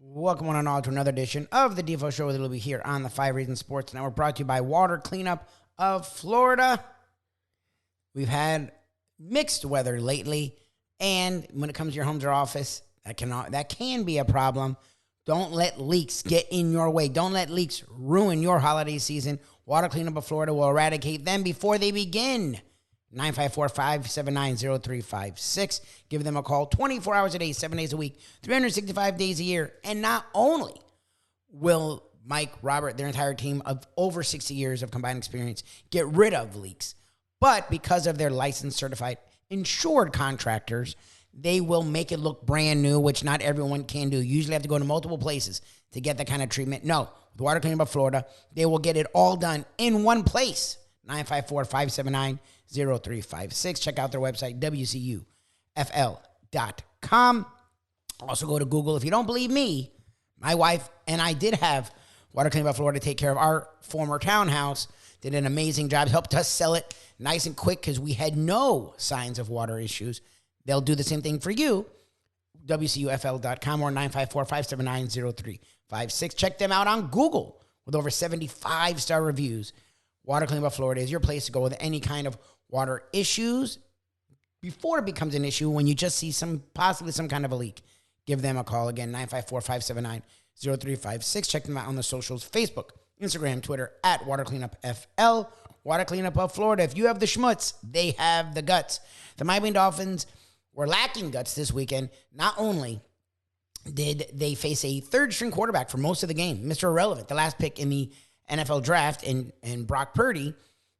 Welcome one and all to another edition of the Defo Show with Lubie here on the 5 Reasons Sports Network, brought to you by Water Cleanup of Florida. We've had mixed weather lately, and when it comes to your homes or office, that can be a problem. Don't let leaks get in your way. Don't let leaks ruin your holiday season. Water Cleanup of Florida will eradicate them before they begin. 954-579-0356. Give them a call 24 hours a day, 7 days a week, 365 days a year. And not only will Mike, Robert, their entire team of over 60 years of combined experience get rid of leaks, but because of their licensed, certified, insured contractors, they will make it look brand new, which not everyone can do. You usually have to go to multiple places to get that kind of treatment. No, with Water Cleanup of Florida, they will get it all done in one place. 954-579-0356. Check out their website, wcufl.com. Also go to Google. If you don't believe me, my wife and I did have Water Cleanup of Florida take care of our former townhouse. Did an amazing job. Helped us sell it nice and quick because we had no signs of water issues. They'll do the same thing for you. wcufl.com or 954-579-0356. Check them out on Google with over 75-star reviews. Water Cleanup of Florida is your place to go with any kind of water issues before it becomes an issue. When you just see possibly some kind of a leak, give them a call. Again, 954-579-0356. Check them out on the socials, Facebook, Instagram, Twitter, at Water Cleanup FL. Water Cleanup of Florida. If you have the schmutz, they have the guts. The Miami Dolphins were lacking guts this weekend. Not only did they face a third-string quarterback for most of the game, Mr. Irrelevant, the last pick in the NFL draft, and Brock Purdy,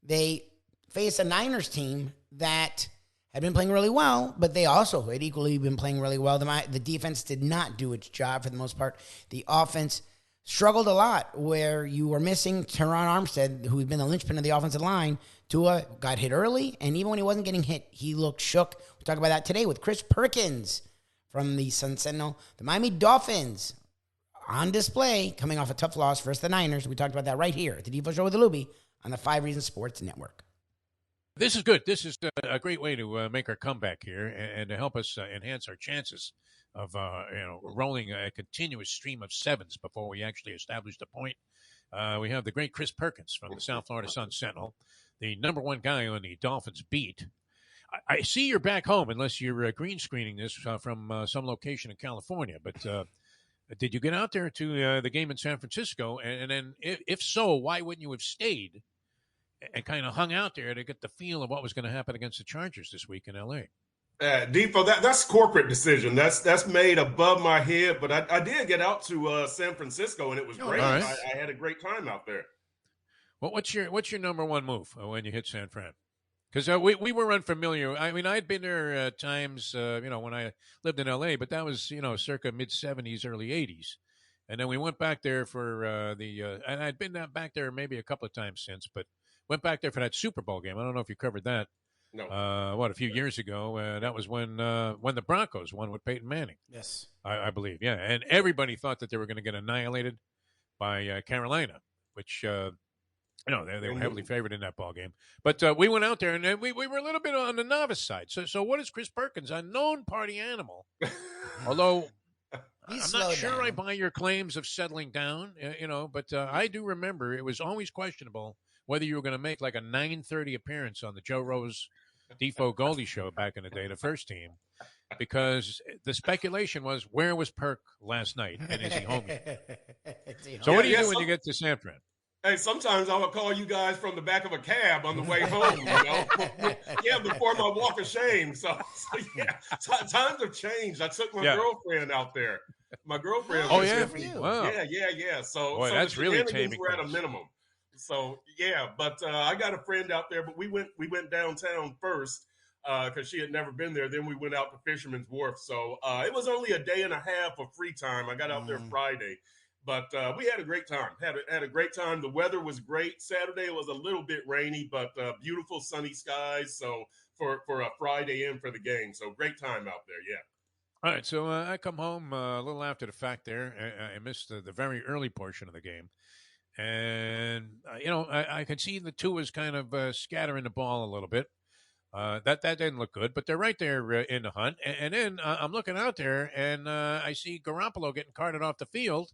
they faced a Niners team that had been playing really well, but they also had equally been playing really well. The defense did not do its job for the most part. The offense struggled a lot, where you were missing Teron Armstead, who had been the linchpin of the offensive line. Tua got hit early, and even when he wasn't getting hit, he looked shook. We'll talk about that today with Chris Perkins from the Sun Sentinel. The Miami Dolphins on display, coming off a tough loss versus the Niners. We talked about that right here at the Defo Show with Lubie on the 5 Reasons Sports Network. This is good. This is a great way to make our comeback here and to help us enhance our chances of rolling a continuous stream of sevens before we actually establish the point. We have the great Chris Perkins from the South Florida Sun Sentinel, the number one guy on the Dolphins beat. I see you're back home, unless you're green screening this from some location in California, but did you get out there to the game in San Francisco? And then if so, why wouldn't you have stayed and kind of hung out there to get the feel of what was going to happen against the Chargers this week in L.A.? Defo, that's corporate decision. That's made above my head. But I did get out to San Francisco, and it was great. Right. I had a great time out there. Well, what's your number one move when you hit San Fran? Because we were unfamiliar. I mean, I'd been there times, when I lived in L.A., but that was, circa mid-'70s, early '80s. And then we went back there for and I'd been back there maybe a couple of times since, but went back there for that Super Bowl game. I don't know if you covered that. No. A few years ago. That was when the Broncos won with Peyton Manning. Yes. I believe, yeah. And everybody thought that they were going to get annihilated by Carolina, which they were heavily favored in that ball game. But we went out there, and we were a little bit on the novice side. So what is Chris Perkins, a known party animal, although I'm not sure I buy your claims of settling down, but I do remember it was always questionable whether you were going to make like a 9:30 appearance on the Joe Rose Defo Goldie show back in the day, the first team, because the speculation was, where was Perk last night, and is he home yet? So what do you do when you get to San Fran? Hey, sometimes I would call you guys from the back of a cab on the way home, before my walk of shame. So times have changed. I took my girlfriend out there. My girlfriend was with me. Wow. Yeah. So, boy, that's the really taming. We're at a minimum. So, but I got a friend out there, but we went downtown first because she had never been there. Then we went out to Fisherman's Wharf. So it was only a day and a half of free time. I got out there Friday. But we had a great time. Had a great time. The weather was great. Saturday was a little bit rainy, but beautiful sunny skies. So for a Friday in for the game. So great time out there, yeah. All right, so I come home a little after the fact there. I missed the very early portion of the game. And, I could see the Tua's kind of scattering the ball a little bit. That didn't look good, but they're right there in the hunt. And then I'm looking out there, and I see Garoppolo getting carted off the field.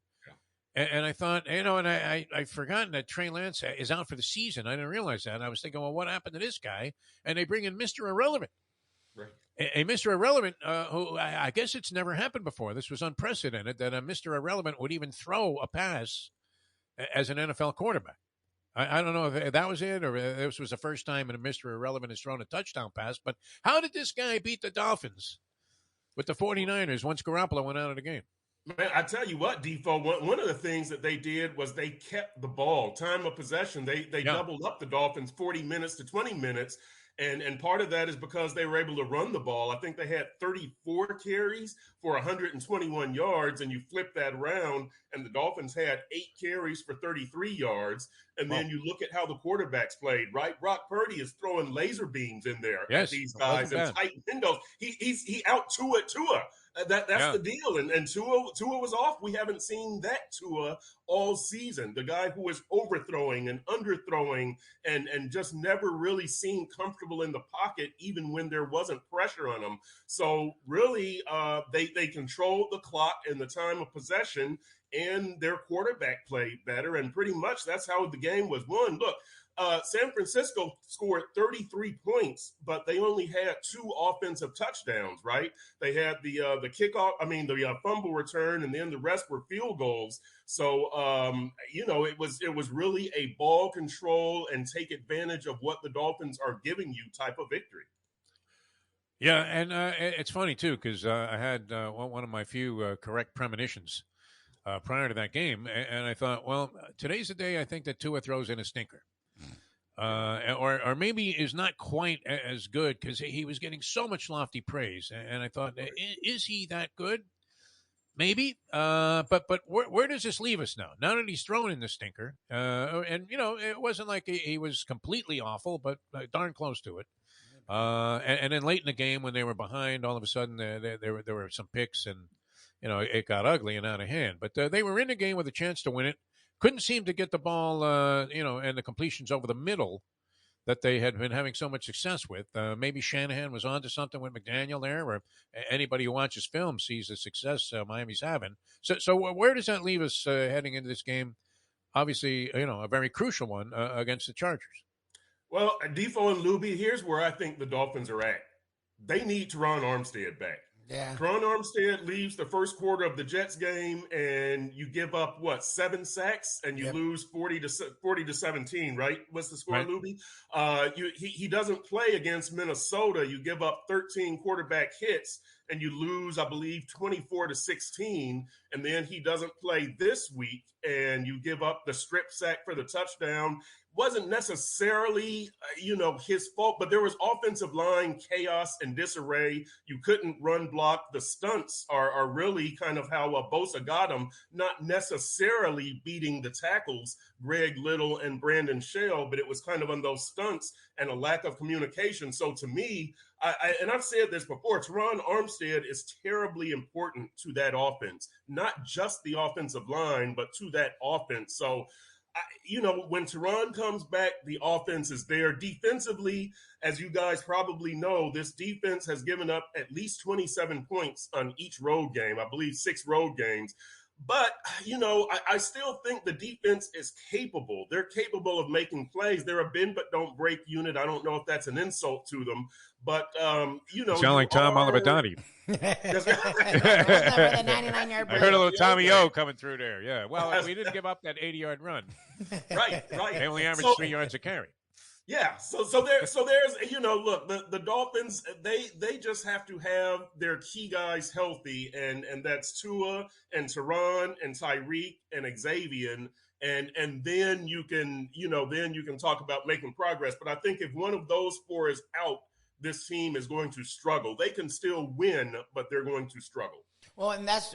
And I thought, and I'd forgotten that Trey Lance is out for the season. I didn't realize that. I was thinking, well, what happened to this guy? And they bring in Mr. Irrelevant. Right. A Mr. Irrelevant, who I guess it's never happened before. This was unprecedented that a Mr. Irrelevant would even throw a pass as an NFL quarterback. I don't know if that was it or this was the first time a Mr. Irrelevant has thrown a touchdown pass. But how did this guy beat the Dolphins with the 49ers once Garoppolo went out of the game? Man, I tell you what, Defo, one of the things that they did was they kept the ball. Time of possession, they doubled up the Dolphins 40 minutes to 20 minutes. And part of that is because they were able to run the ball. I think they had 34 carries for 121 yards, and you flip that around, and the Dolphins had 8 carries for 33 yards. And then you look at how the quarterbacks played, right? Brock Purdy is throwing laser beams in there at these guys in tight windows. He out Tua. That's the deal. And Tua was off. We haven't seen that Tua all season. The guy who was overthrowing and underthrowing and just never really seemed comfortable in the pocket, even when there wasn't pressure on him. So really, they controlled the clock and the time of possession, and their quarterback played better. And pretty much that's how the game was won. Look, San Francisco scored 33 points, but they only had 2 offensive touchdowns, right? They had the kickoff, the fumble return, and then the rest were field goals. So, it was really a ball control and take advantage of what the Dolphins are giving you type of victory. Yeah, and it's funny, too, because I had one of my few correct premonitions prior to that game, and I thought, well, today's the day I think that Tua throws in a stinker. Or maybe is not quite as good because he was getting so much lofty praise, and I thought, is he that good? Maybe, but where does this leave us now? Now that he's thrown in the stinker, and it wasn't like he was completely awful, but darn close to it. And then late in the game when they were behind, all of a sudden there were some picks, and it got ugly and out of hand. But they were in the game with a chance to win it. Couldn't seem to get the ball, and the completions over the middle that they had been having so much success with. Maybe Shanahan was onto something with McDaniel there, or anybody who watches film sees the success Miami's having. So where does that leave us heading into this game? Obviously, a very crucial one against the Chargers. Well, Defo and Lubie, here's where I think the Dolphins are at. They need Teron Armstead back. Yeah. Teron Armstead leaves the first quarter of the Jets game, and you give up 7 sacks, and you lose 40 to 17. Right? What's the score, right. Lubie? He doesn't play against Minnesota. You give up 13 quarterback hits, and you lose, I believe, 24 to 16. And then he doesn't play this week, and you give up the strip sack for the touchdown. Wasn't necessarily, his fault, but there was offensive line chaos and disarray. You couldn't run block. The stunts are really kind of how Bosa got him, not necessarily beating the tackles, Greg Little and Brandon Shell, but it was kind of on those stunts and a lack of communication. So to me, and I've said this before, Teron Armstead is terribly important to that offense, not just the offensive line, but to that offense. So, when Teron comes back, the offense is there. Defensively, as you guys probably know, this defense has given up at least 27 points on each road game. I believe 6 road games. But, I still think the defense is capable. They're capable of making plays. They're a bend but don't break unit. I don't know if that's an insult to them. But, sound like Tom Olivadani. I heard a little Tommy O coming through there. Yeah. Well, we didn't give up that 80-yard run. Right. They only averaged 3 yards a carry. Yeah. So there's, look, the Dolphins, they just have to have their key guys healthy, and that's Tua and Teron and Tyreek and Xavier. And then you can talk about making progress. But I think if one of those 4 is out, this team is going to struggle. They can still win, but they're going to struggle. Well, and that's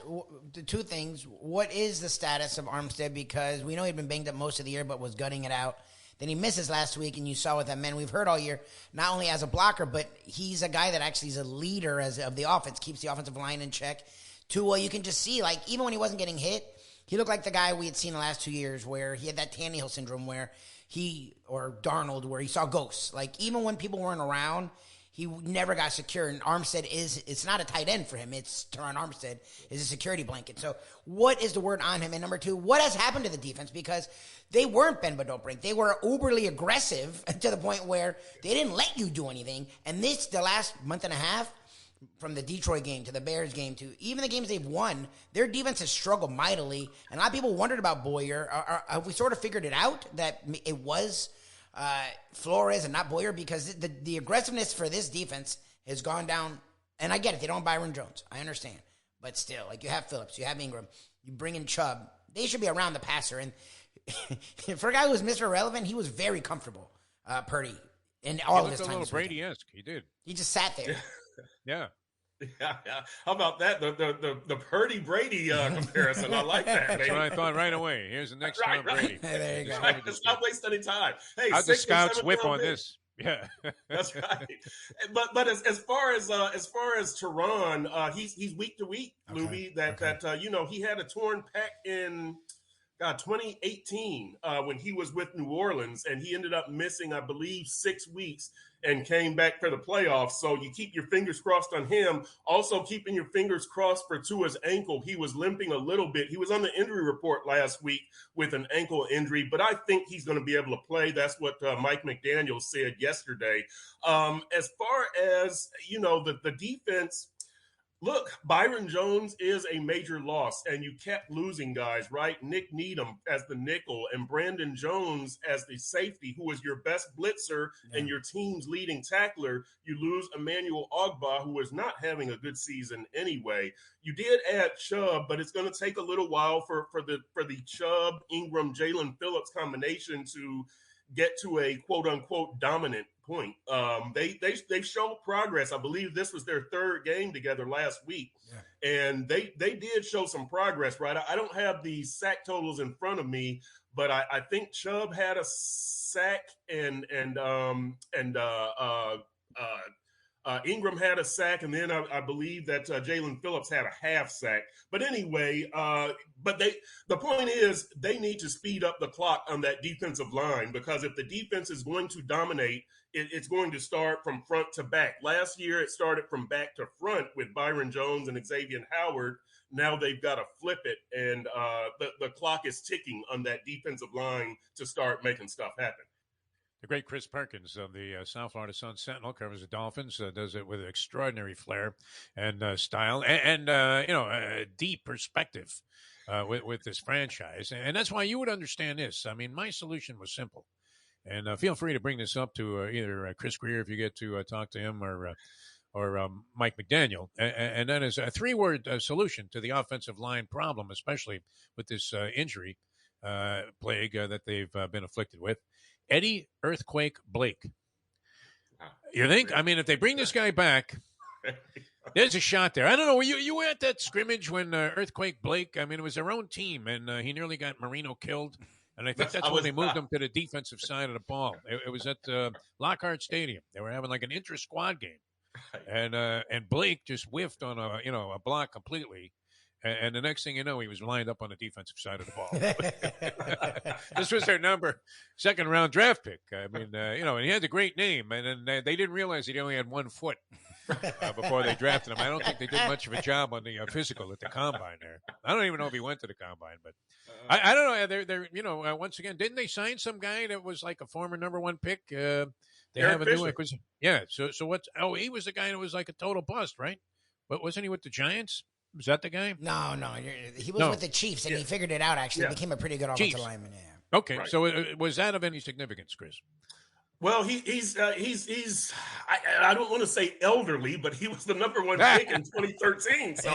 the 2 things. What is the status of Armstead? Because we know he'd been banged up most of the year, but was gutting it out. Then he misses last week, and you saw what that meant. We've heard all year, not only as a blocker, but he's a guy that actually is a leader of the offense, keeps the offensive line in check. Tua, you can just see, even when he wasn't getting hit, he looked like the guy we had seen the last 2 years where he had that Tannehill syndrome or Darnold, where he saw ghosts. Even when people weren't around, He never got secure, and Armstead it's not a tight end for him. It's Teron Armstead is a security blanket. So what is the word on him? And number two, what has happened to the defense? Because they weren't bend but don't break. They were uberly aggressive to the point where they didn't let you do anything. And the last month and a half, from the Detroit game to the Bears game to even the games they've won, their defense has struggled mightily. And a lot of people wondered about Boyer. Have we sort of figured it out that it was Flores and not Boyer? Because the aggressiveness for this defense has gone down. And I get it. They don't have Byron Jones. I understand. But still, like, you have Phillips, you have Ingram, you bring in Chubb. They should be around the passer. And for a guy who was Mr. Irrelevant, he was very comfortable, Purdy, in all of his time. He looked a little Brady-esque. He did. He just sat there. Yeah. Yeah. How about that? The Purdy Brady comparison. I like that. That's what I thought right away. Here's the next Tom Brady. There you go. Let's not waste any time. Hey, how'd the scouts whip on this? Yeah, that's right. But as far as Teron, he's week to week, Lubie. That he had a torn pec in 2018 when he was with New Orleans, and he ended up missing, I believe, 6 weeks and came back for the playoffs. So you keep your fingers crossed on him. Also keeping your fingers crossed for Tua's ankle. He was limping a little bit. He was on the injury report last week with an ankle injury, but I think he's going to be able to play. That's what Mike McDaniel said yesterday. As far as, the defense, look, Byron Jones is a major loss, and you kept losing guys, right? Nick Needham as the nickel and Brandon Jones as the safety, who was your best blitzer and your team's leading tackler. You lose Emmanuel Ogbah, who is not having a good season anyway. You did add Chubb, but it's going to take a little while for the Chubb, Ingram, Jalen Phillips combination to get to a quote-unquote dominant point. They've shown progress. I believe this was their third game together last week, and they did show some progress, right? I don't have the sack totals in front of me, but I think Chubb had a sack and Ingram had a sack, and then I believe that Jalen Phillips had a half sack. But anyway, the point is they need to speed up the clock on that defensive line, because if the defense is going to dominate, it's going to start from front to back. Last year, it started from back to front with Byron Jones and Xavier Howard. Now they've got to flip it, and the clock is ticking on that defensive line to start making stuff happen. The great Chris Perkins of the South Florida Sun Sentinel covers the Dolphins, does it with extraordinary flair and style and deep perspective with this franchise. And that's why you would understand this. I mean, my solution was simple. And feel free to bring this up to either Chris Greer if you get to talk to him or Mike McDaniel. And that is a 3-word solution to the offensive line problem, especially with this injury plague that they've been afflicted with. Eddie Earthquake Blake. You think? I mean, if they bring this guy back, there's a shot there. I don't know. Were you at that scrimmage when Earthquake Blake, I mean, it was their own team, and he nearly got Marino killed. And I think that's when they moved him to the defensive side of the ball. It was at Lockhart Stadium. They were having like an intra-squad game. And Blake just whiffed on a block completely. And the next thing you know, he was lined up on the defensive side of the ball. This was their second-round draft pick. I mean, and he had a great name. And then they didn't realize he only had 1 foot before they drafted him. I don't think they did much of a job on the physical at the combine there. I don't even know if he went to the combine, but I don't know. They're once again, didn't they sign some guy that was like a former number 1 pick? They have a new acquisition. Yeah. So what's? Oh, he was the guy that was like a total bust, right? But wasn't he with the Giants? Was that the guy? No. He was with the Chiefs, and he figured it out, actually. Became a pretty good offensive lineman, Okay, right. So was that of any significance, Chris? Well, he's I don't want to say elderly, but he was the number 1 pick in 2013. So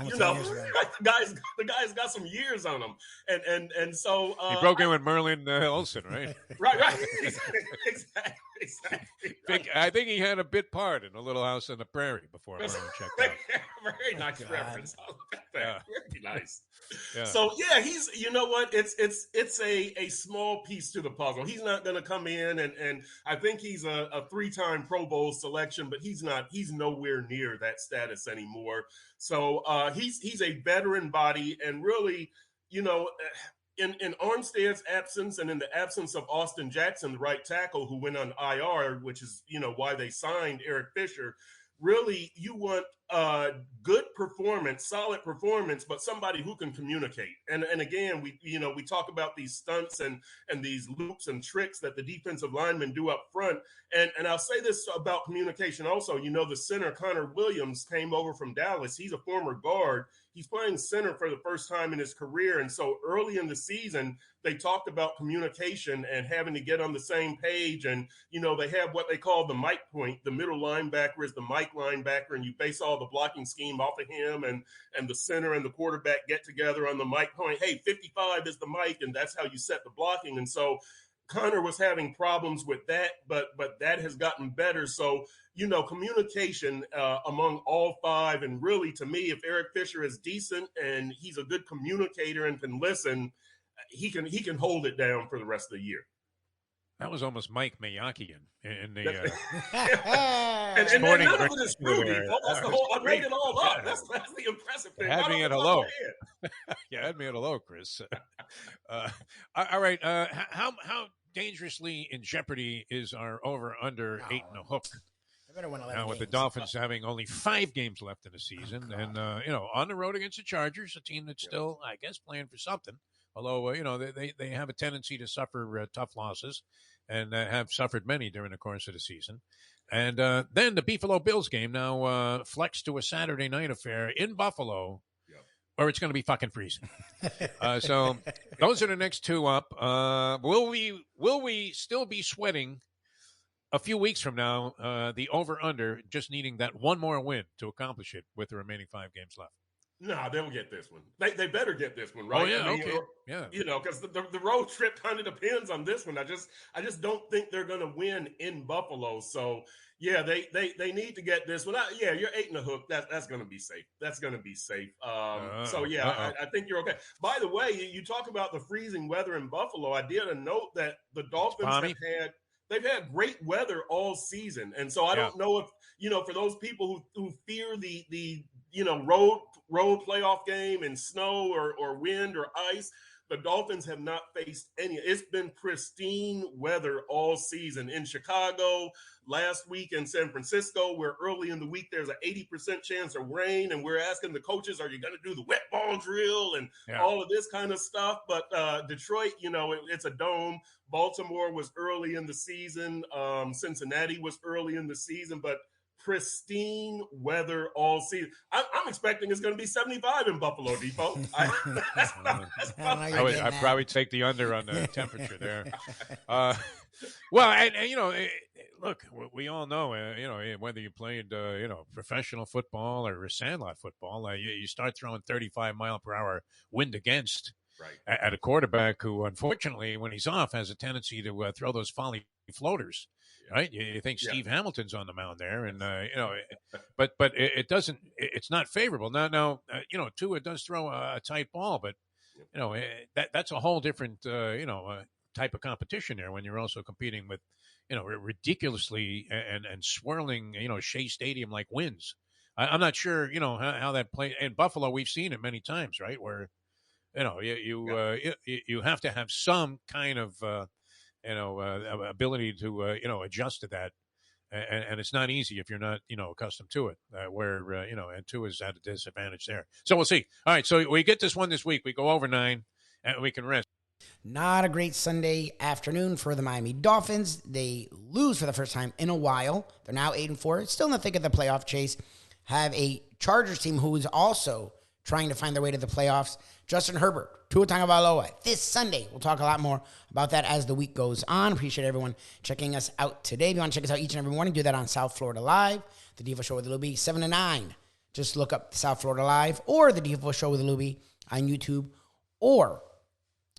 the guy's got some years on him, and so he broke in with Merlin Olsen, right? right, exactly. I think he had a bit part in a Little House on the Prairie before Merlin checked out. Very nice reference. I like that. Very nice. Yeah. So he's it's a small piece to the puzzle. He's not going to come in and I think he's a 3-time Pro Bowl selection, but he's nowhere near that status anymore. So he's a veteran body, and really, in Armstead's absence and in the absence of Austin Jackson, the right tackle who went on IR, which is, why they signed Eric Fisher, really you want good performance, solid performance, but somebody who can communicate. And again, we talk about these stunts and these loops and tricks that the defensive linemen do up front. And I'll say this about communication also. The center Connor Williams came over from Dallas. He's a former guard. He's playing center for the first time in his career. And so early in the season, they talked about communication and having to get on the same page. And, they have what they call the mic point. The middle linebacker is the mic linebacker, and you base all the blocking scheme off of him, and the center and the quarterback get together on the mic point. Hey, 55 is the mic, and that's how you set the blocking. And so Connor was having problems with that, but that has gotten better. So, communication among all five. And really, to me, if Eric Fisher is decent and he's a good communicator and can listen, he can hold it down for the rest of the year. That was almost Mike Mayakian in the and none of it is true. That's the whole. I made it all up. That's the impressive thing. Had me at hello. You had me at hello, Chris. All right. How dangerously in jeopardy is our over/under 8.5? Now with the Dolphins having only 5 games left in the season, and on the road against the Chargers, a team that's still, I guess, playing for something. Although, they have a tendency to suffer tough losses and have suffered many during the course of the season. And then the Buffalo Bills game now flexed to a Saturday night affair in Buffalo, where it's going to be fucking freezing. So those are the next 2 up. Will we still be sweating a few weeks from now, the over-under, just needing that one more win to accomplish it with the remaining 5 games left? No, they'll get this one. They better get this one, right? Oh, yeah, okay. Yeah. Because the road trip kind of depends on this one. I just don't think they're going to win in Buffalo. So, yeah, they need to get this one. You're 8.5. That's going to be safe. That's going to be safe. I think you're okay. By the way, you talk about the freezing weather in Buffalo. I did a note that the Dolphins they've had great weather all season. And so I don't know if, for those people who fear the road playoff game in snow or wind or ice, the Dolphins have not faced any. It's been pristine weather all season in Chicago, last week in San Francisco, where early in the week there's an 80% chance of rain, and we're asking the coaches, are you going to do the wet ball drill and all of this kind of stuff? But Detroit, it's a dome. Baltimore was early in the season. Cincinnati was early in the season, but pristine weather all season. I'm expecting it's going to be 75 in Buffalo, Defo. I'd probably take the under on the temperature there. Look, we all know, whether you played, professional football or sandlot football, you start throwing 35-mile-per-hour wind against at a quarterback who, unfortunately, when he's off, has a tendency to throw those folly floaters. Right, you think Steve Hamilton's on the mound there, and but it doesn't. It's not favorable. Now, Tua does throw a tight ball, but that's a whole different type of competition there when you're also competing with ridiculously and swirling Shea Stadium like winds. I'm not sure how that plays in Buffalo. We've seen it many times, right? Where you have to have some kind of ability to, adjust to that. And it's not easy if you're not, accustomed to it, and Tua is at a disadvantage there. So we'll see. All right. So we get this one this week. We go over 9 and we can rest. Not a great Sunday afternoon for the Miami Dolphins. They lose for the first time in a while. They're now 8-4. Still in the thick of the playoff chase. Have a Chargers team who is also trying to find their way to the playoffs. Justin Herbert, Tua Tagovailoa, this Sunday. We'll talk a lot more about that as the week goes on. Appreciate everyone checking us out today. If you want to check us out each and every morning, do that on South Florida Live, the Defo Show with Lubie, 7 to 9. Just look up South Florida Live or the Defo Show with Lubie on YouTube, or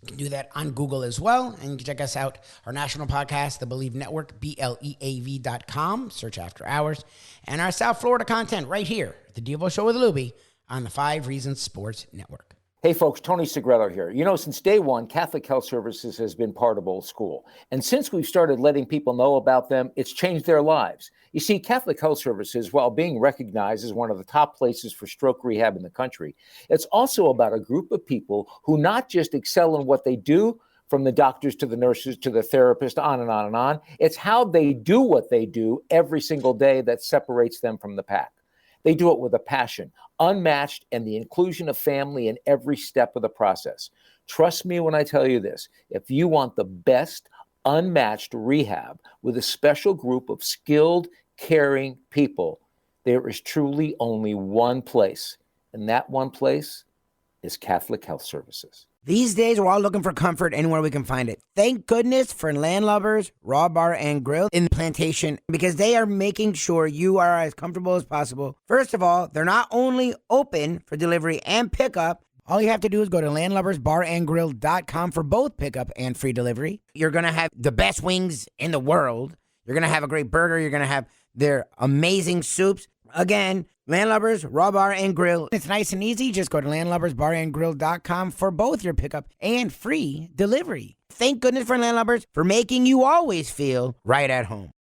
you can do that on Google as well. And you can check us out, our national podcast, the Believe Network, BLEAV.com, search After Hours, and our South Florida content right here, the Defo Show with Lubie on the 5 Reasons Sports Network. Hey folks, Tony Segreto here. You know, since day one, Catholic Health Services has been part of Old School. And since we've started letting people know about them, it's changed their lives. You see, Catholic Health Services, while being recognized as one of the top places for stroke rehab in the country, it's also about a group of people who not just excel in what they do, from the doctors to the nurses to the therapist, on and on and on. It's how they do what they do every single day that separates them from the pack. They do it with a passion, unmatched, and the inclusion of family in every step of the process. Trust me when I tell you this. If you want the best, unmatched rehab with a special group of skilled, caring people, there is truly only one place, and that one place is Catholic Health Services. These days, we're all looking for comfort anywhere we can find it. Thank goodness for Landlubbers Raw Bar and Grill in Plantation, because they are making sure you are as comfortable as possible. First of all, they're not only open for delivery and pickup. All you have to do is go to landlubbersbarandgrill.com for both pickup and free delivery. You're going to have the best wings in the world. You're going to have a great burger. You're going to have their amazing soups. Again, Landlubbers, Raw Bar and Grill. It's nice and easy. Just go to landlubbersbarandgrill.com for both your pickup and free delivery. Thank goodness for Landlubbers for making you always feel right at home.